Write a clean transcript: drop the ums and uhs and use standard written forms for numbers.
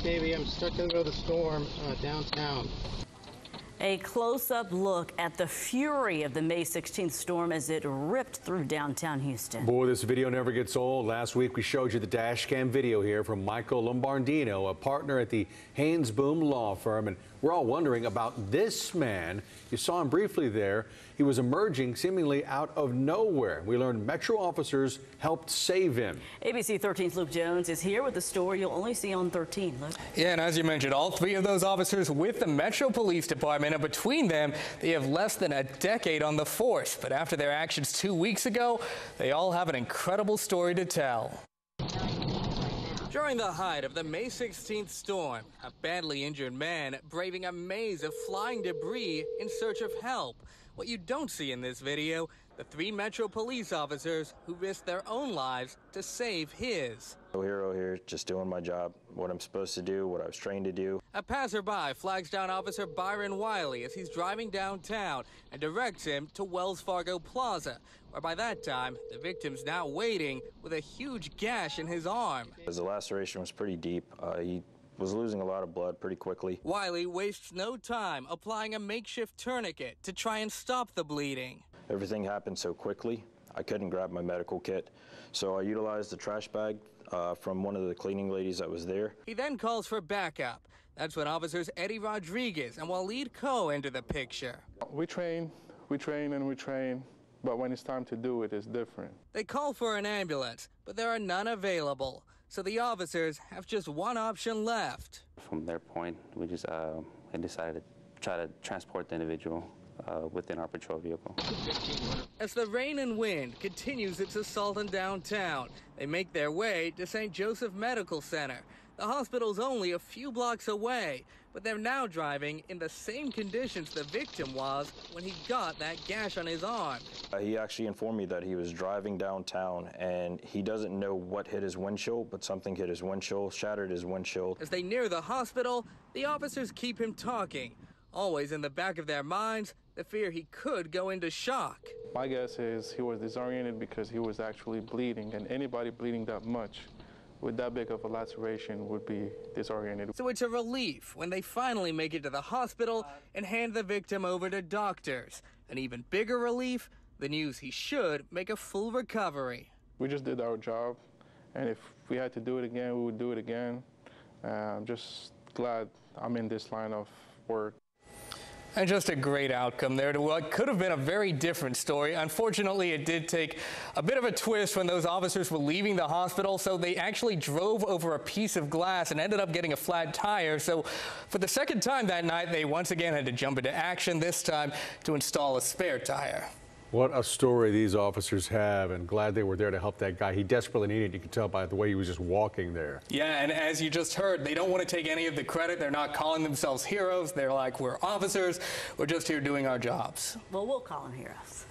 Davey. I'm stuck in the middle of the storm downtown. A close-up look at the fury of the May 16th storm as it ripped through downtown Houston. Boy, this video never gets old. Last week we showed you the dash cam video here from Michael Lombardino, a partner at the Haynes Boom law firm, and we're all wondering about this man. You saw him briefly there. He was emerging seemingly out of nowhere. We learned Metro officers helped save him. ABC 13's Luke Jones is here with the story you'll only see on 13. Luke. Yeah, and as you mentioned, all three of those officers with the Metro Police Department, and between them, they have less than a decade on the force. But after their actions 2 weeks ago, they all have an incredible story to tell. During the height of the May 16th storm, a badly injured man braving a maze of flying debris in search of help. What you don't see in this video, the three Metro police officers who risked their own lives to save his. Hero here, just doing my job, what I'm supposed to do, what I was trained to do. A passerby flags down Officer Byron Wiley as he's driving downtown and directs him to Wells Fargo Plaza, where by that time, the victim's now waiting with a huge gash in his arm. The laceration was pretty deep. He was losing a lot of blood pretty quickly. Wiley wastes no time applying a makeshift tourniquet to try and stop the bleeding. Everything happened so quickly, I couldn't grab my medical kit, so I utilized the trash bag from one of the cleaning ladies that was there. He then calls for backup. That's when officers Eddie Rodriguez and Waleed Coe enter the picture. We train, but when it's time to do it, it's different. They call for an ambulance, but there are none available. So the officers have just one option left. From their point, we just decided to try to transport the individual within our patrol vehicle. As the rain and wind continues its assault on downtown, they make their way to St. Joseph Medical Center. The hospital's only a few blocks away, but they're now driving in the same conditions the victim was when he got that gash on his arm. He actually informed me that he was driving downtown and he doesn't know what hit his windshield, but something hit his windshield, shattered his windshield. As they near the hospital, the officers keep him talking, always in the back of their minds, the fear he could go into shock. My guess is he was disoriented because he was actually bleeding, and anybody bleeding that much with that big of a laceration would be disoriented. So it's a relief when they finally make it to the hospital and hand the victim over to doctors. An even bigger relief, the news he should make a full recovery. We just did our job, and if we had to do it again, we would do it again. I'm just glad I'm in this line of work. And just a great outcome there to what could have been a very different story. Unfortunately, it did take a bit of a twist when those officers were leaving the hospital, so they actually drove over a piece of glass and ended up getting a flat tire. So for the second time that night, they once again had to jump into action, this time to install a spare tire. What a story these officers have, and glad they were there to help that guy. He desperately needed, you could tell by the way he was just walking there. Yeah, and as you just heard, they don't want to take any of the credit. They're not calling themselves heroes. They're like, we're officers. We're just here doing our jobs. Well, we'll call them heroes.